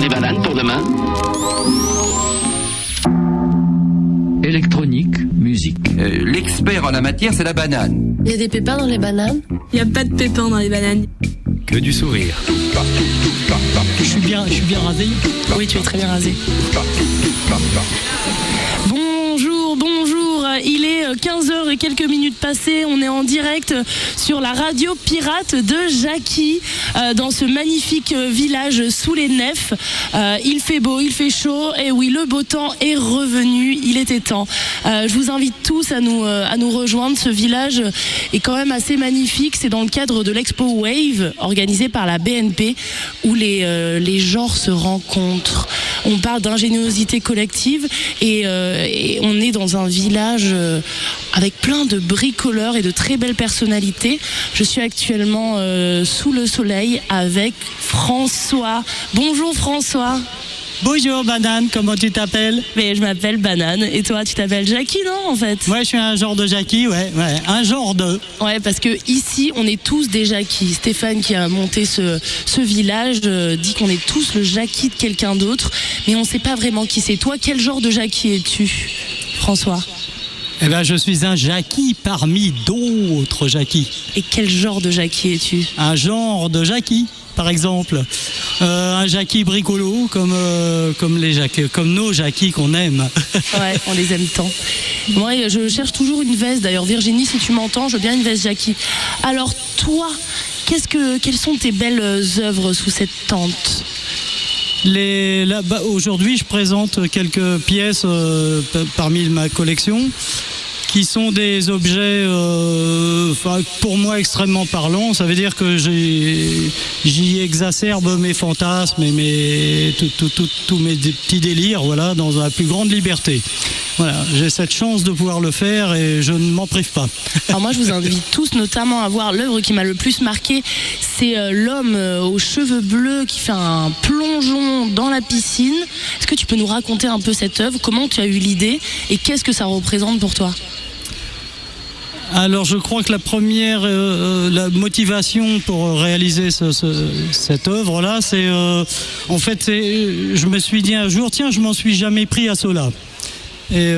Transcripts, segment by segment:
des bananes pour demain? Électronique, musique. L'expert en la matière, c'est la banane. Il y a des pépins dans les bananes? Il n'y a pas de pépins dans les bananes. Que du sourire. Je suis bien rasé. Oui, tu es très bien rasé. Bonjour, il est 15h et quelques minutes passées, on est en direct sur la radio pirate de Jacky, dans ce magnifique village sous les nefs. Il fait beau, il fait chaud, et oui, le beau temps est revenu, il était temps. Je vous invite tous à nous rejoindre. Ce village est quand même assez magnifique, c'est dans le cadre de l'Expo Wave, organisée par la BNP, où les genres se rencontrent. On parle d'ingéniosité collective et on est dans un village avec plein de bricoleurs et de très belles personnalités. Je suis actuellement sous le soleil avec François. Bonjour François. Bonjour Banane, comment tu t'appelles? Mais je m'appelle Banane, et toi tu t'appelles Jacky, non, en fait? Ouais, je suis un genre de Jacky, ouais, un genre de... Ouais, parce que ici on est tous des Jacky. Stéphane, qui a monté ce village, dit qu'on est tous le Jacky de quelqu'un d'autre, mais on sait pas vraiment qui c'est. Toi, quel genre de Jacky es-tu, François? Eh ben, je suis un Jacky parmi d'autres Jacky. Et quel genre de Jacky es-tu? Un genre de Jacky, par exemple. Un Jacky bricolo, comme nos Jacky qu'on aime. Ouais, on les aime tant. Moi, je cherche toujours une veste. D'ailleurs, Virginie, si tu m'entends, je veux bien une veste Jacky. Alors, toi, quelles sont tes belles œuvres sous cette tente? Aujourd'hui, je présente quelques pièces parmi ma collection, qui sont des objets pour moi extrêmement parlants. Ça veut dire que j'y exacerbe mes fantasmes et tous mes petits délires, voilà, dans la plus grande liberté. Voilà, j'ai cette chance de pouvoir le faire et je ne m'en prive pas. Alors moi, je vous invite tous notamment à voir l'œuvre qui m'a le plus marqué. C'est l'homme aux cheveux bleus qui fait un plongeon dans la piscine. Est-ce que tu peux nous raconter un peu cette œuvre? Comment tu as eu l'idée et qu'est-ce que ça représente pour toi? Alors je crois que la motivation pour réaliser cette œuvre-là, c'est en fait, je me suis dit un jour, tiens, je m'en suis jamais pris à cela. Et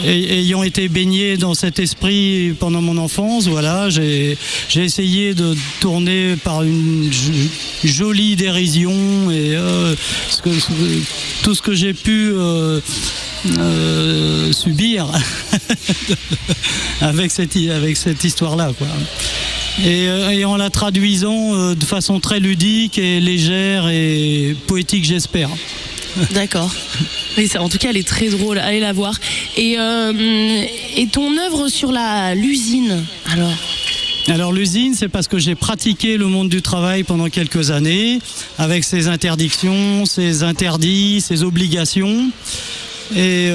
ayant été baigné dans cet esprit pendant mon enfance, voilà, j'ai essayé de tourner par une jolie dérision et tout ce que j'ai pu subir avec cette histoire-là, quoi. Et en la traduisant de façon très ludique et légère et poétique, j'espère. D'accord. Mais en tout cas, elle est très drôle. Allez la voir. Et ton œuvre sur l'usine, alors? Alors l'usine, c'est parce que j'ai pratiqué le monde du travail pendant quelques années, avec ses interdictions, ses interdits, ses obligations. Et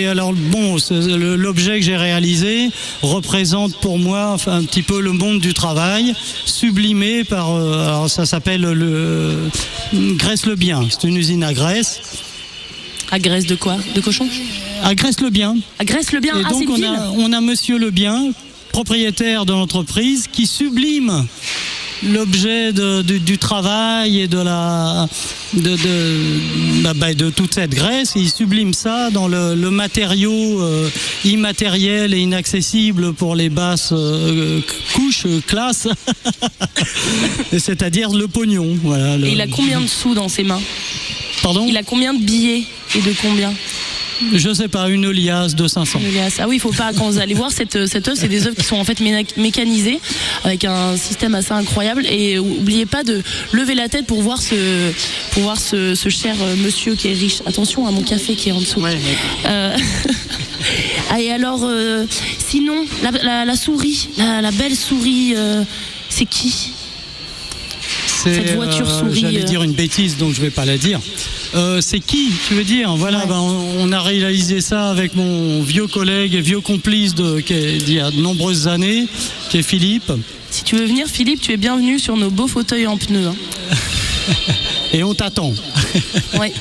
alors bon, l'objet que j'ai réalisé représente pour moi un petit peu le monde du travail, sublimé par, alors ça s'appelle Graisse-le-Bien. C'est une usine à graisse. À graisse de quoi? De cochon? À Graisse-le-Bien. À Graisse-le-Bien. Et donc on a Monsieur Lebien, propriétaire de l'entreprise, qui sublime l'objet du travail et de toute cette graisse. Il sublime ça dans le matériau immatériel et inaccessible pour les basses couches, classes, c'est-à-dire le pognon. Voilà, et il a combien de sous dans ses mains? Pardon? Il a combien de billets et de combien? Je sais pas, une liasse de 500. Ah oui, il faut pas, quand vous allez voir cette œuvre, c'est des œuvres qui sont en fait mécanisées avec un système assez incroyable. Et oubliez pas de lever la tête pour voir ce cher monsieur qui est riche. Attention à mon café qui est en dessous. Ouais. Et alors, sinon, la souris, la belle souris, c'est qui? Cette voiture souris. J'allais dire une bêtise, donc je vais pas la dire. C'est qui, tu veux dire? Voilà, ouais. On a réalisé ça avec mon vieux collègue et vieux complice d'il y a de nombreuses années, qui est Philippe. Si tu veux venir, Philippe, tu es bienvenu sur nos beaux fauteuils en pneus. Hein. et on t'attend. Ouais.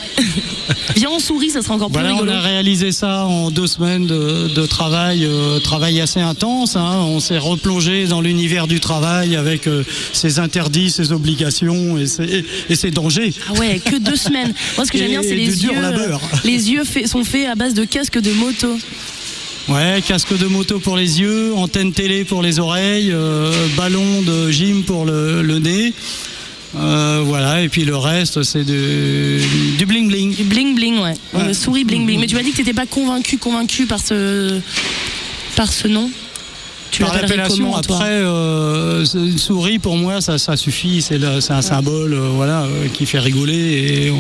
Viens en souris, ça sera encore plus Voilà, rigolo. on a réalisé ça en 2 semaines de travail assez intense. Hein. On s'est replongé dans l'univers du travail avec ses interdits, ses obligations et ses dangers. Ah ouais, que 2 semaines. Moi, ce que j'aime bien, c'est Et les du dur yeux. labeur. Les yeux sont faits à base de casques de moto. Ouais, casque de moto pour les yeux, antenne télé pour les oreilles, ballon de gym pour le nez. Voilà, et puis le reste, c'est du bling bling. Du bling bling, ouais. Ouais. Souris bling bling. Mais tu m'as dit que tu n'étais pas convaincu par ce nom. Tu Par l'appellerais l'appellation, comment, toi? après, une souris, pour moi, ça suffit. C'est un symbole qui fait rigoler. Et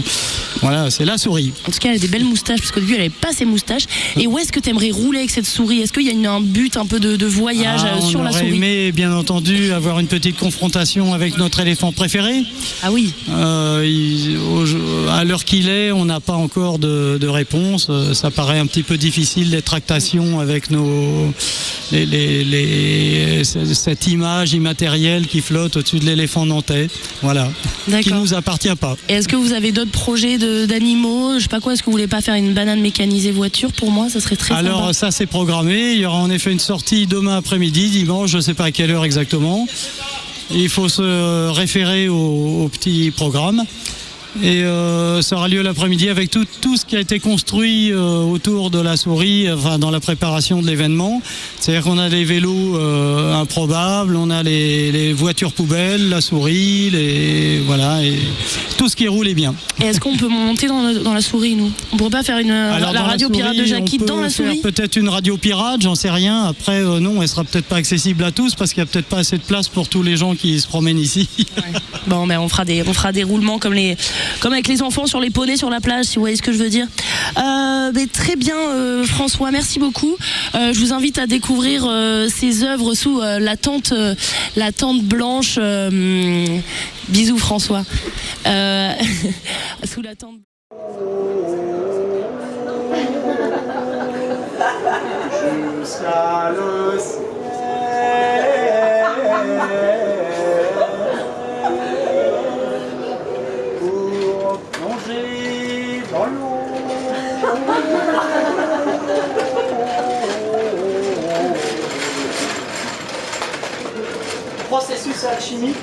voilà, c'est la souris. En tout cas, elle a des belles moustaches, parce qu'au début, elle n'avait pas ses moustaches. Et où est-ce que tu aimerais rouler avec cette souris? Est-ce qu'il y a un but un peu de voyage sur la On aurait souris? aimé, bien entendu, avoir une petite confrontation avec notre éléphant préféré. Ah oui. À l'heure qu'il est, on n'a pas encore de réponse. Ça paraît un petit peu difficile, les tractations avec cette image immatérielle qui flotte au-dessus de l'éléphant nantais, voilà, qui nous appartient pas. Et est-ce que vous avez d'autres projets d'animaux? Je sais pas quoi, est-ce que vous voulez pas faire une banane mécanisée voiture? Pour moi, ça serait très sympa. Alors ça, c'est programmé. Il y aura en effet une sortie demain après-midi, dimanche, je sais pas à quelle heure exactement. Il faut se référer au petit programme. Et ça aura lieu l'après-midi avec tout ce qui a été construit autour de la souris, enfin dans la préparation de l'événement. C'est-à-dire qu'on a des vélos improbables, on a les voitures poubelles, la souris, voilà, et tout ce qui roule est bien. Et est-ce qu'on peut monter dans la souris, nous? On pourrait pas faire la radio pirate de Jackie dans la souris? Peut-être une radio pirate, j'en sais rien. Après, non, elle sera peut-être pas accessible à tous parce qu'il y a peut-être pas assez de place pour tous les gens qui se promènent ici. Ouais. Bon, mais on fera des roulements comme avec les enfants sur les poneys sur la plage, si vous voyez ce que je veux dire. Mais très bien, François, merci beaucoup. Je vous invite à découvrir ses œuvres sous la tente blanche. Bisous, François. Sous la tente. Jusqu'à le ciel. Dans l'eau. Processus alchimique